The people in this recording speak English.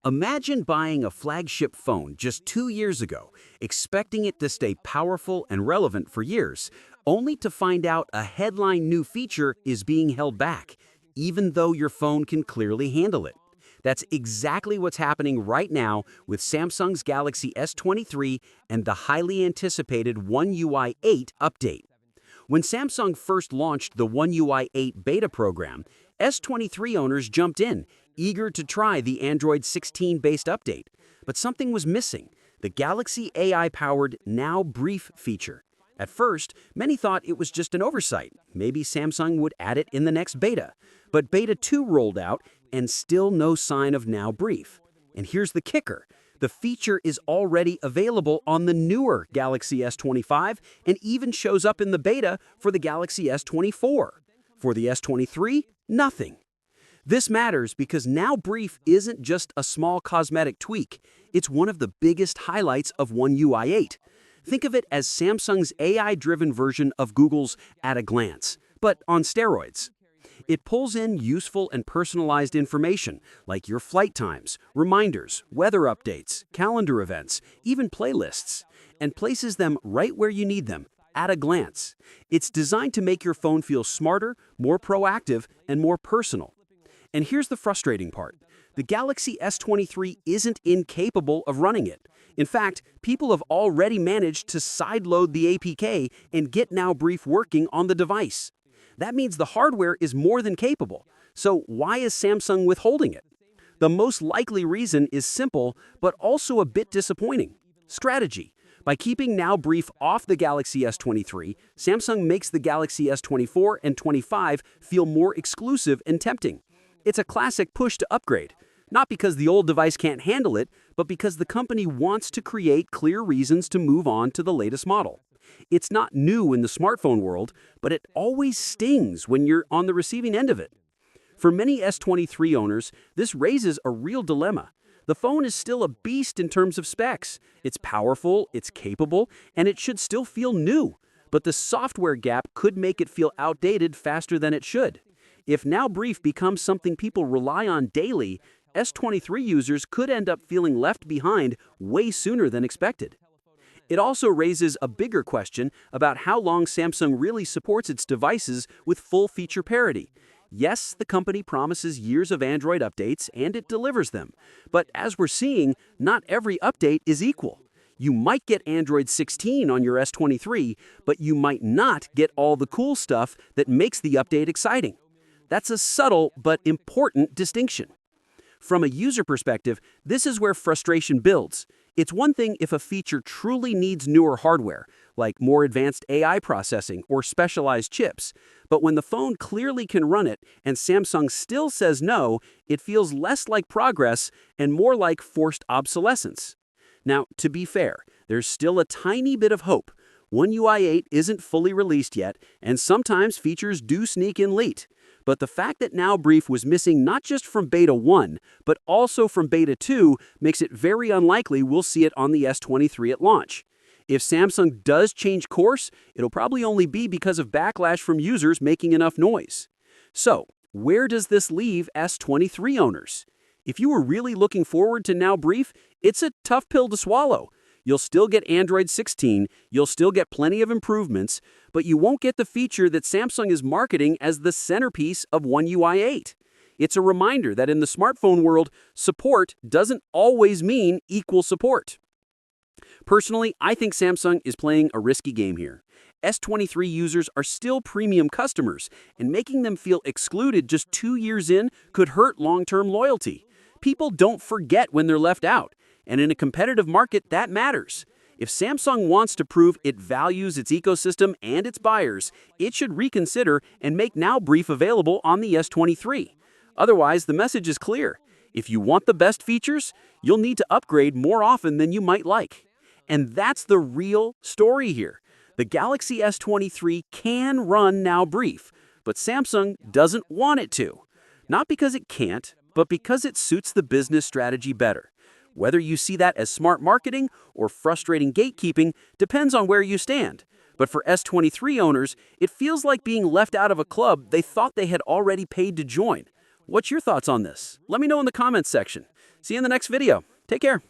Imagine buying a flagship phone just 2 years ago, expecting it to stay powerful and relevant for years, only to find out a headline new feature is being held back, even though your phone can clearly handle it. That's exactly what's happening right now with Samsung's Galaxy S23 and the highly anticipated One UI 8 update. When Samsung first launched the One UI 8 beta program, S23 owners jumped in, eager to try the Android 16-based update. But something was missing: the Galaxy AI-powered Now Brief feature. At first, many thought it was just an oversight. Maybe Samsung would add it in the next beta. But Beta 2 rolled out, and still no sign of Now Brief. And here's the kicker: the feature is already available on the newer Galaxy S25 and even shows up in the beta for the Galaxy S24. For the S23, nothing. This matters because Now Brief isn't just a small cosmetic tweak. It's one of the biggest highlights of One UI 8. Think of it as Samsung's AI-driven version of Google's At a Glance, but on steroids. It pulls in useful and personalized information like your flight times, reminders, weather updates, calendar events, even playlists, and places them right where you need them, at a glance. It's designed to make your phone feel smarter, more proactive, and more personal. And here's the frustrating part: the Galaxy S23 isn't incapable of running it. In fact, people have already managed to sideload the APK and get Now Brief working on the device. That means the hardware is more than capable. So why is Samsung withholding it? The most likely reason is simple, but also a bit disappointing: strategy. By keeping Now Brief off the Galaxy S23, Samsung makes the Galaxy S24 and 25 feel more exclusive and tempting. It's a classic push to upgrade, not because the old device can't handle it, but because the company wants to create clear reasons to move on to the latest model. It's not new in the smartphone world, but it always stings when you're on the receiving end of it. For many S23 owners, this raises a real dilemma. The phone is still a beast in terms of specs. It's powerful, it's capable, and it should still feel new. But the software gap could make it feel outdated faster than it should. If Now Brief becomes something people rely on daily, S23 users could end up feeling left behind way sooner than expected. It also raises a bigger question about how long Samsung really supports its devices with full feature parity. Yes, the company promises years of Android updates, and it delivers them. But as we're seeing, not every update is equal. You might get Android 16 on your S23, but you might not get all the cool stuff that makes the update exciting. That's a subtle but important distinction. From a user perspective, this is where frustration builds. It's one thing if a feature truly needs newer hardware, like more advanced AI processing or specialized chips. But when the phone clearly can run it and Samsung still says no, it feels less like progress and more like forced obsolescence. Now, to be fair, there's still a tiny bit of hope. One UI 8 isn't fully released yet, and sometimes features do sneak in late. But the fact that Now Brief was missing not just from Beta 1, but also from Beta 2 makes it very unlikely we'll see it on the S23 at launch. If Samsung does change course, it'll probably only be because of backlash from users making enough noise. So, where does this leave S23 owners? If you were really looking forward to Now Brief, it's a tough pill to swallow. You'll still get Android 16, you'll still get plenty of improvements, but you won't get the feature that Samsung is marketing as the centerpiece of One UI 8. It's a reminder that in the smartphone world, support doesn't always mean equal support. Personally, I think Samsung is playing a risky game here. S23 users are still premium customers, and making them feel excluded just 2 years in could hurt long-term loyalty. People don't forget when they're left out. And in a competitive market, that matters. If Samsung wants to prove it values its ecosystem and its buyers, it should reconsider and make Now Brief available on the S23. Otherwise, the message is clear: if you want the best features, you'll need to upgrade more often than you might like. And that's the real story here. The Galaxy S23 can run Now Brief, but Samsung doesn't want it to. Not because it can't, but because it suits the business strategy better. Whether you see that as smart marketing or frustrating gatekeeping depends on where you stand. But for S23 owners, it feels like being left out of a club they thought they had already paid to join. What's your thoughts on this? Let me know in the comments section. See you in the next video. Take care.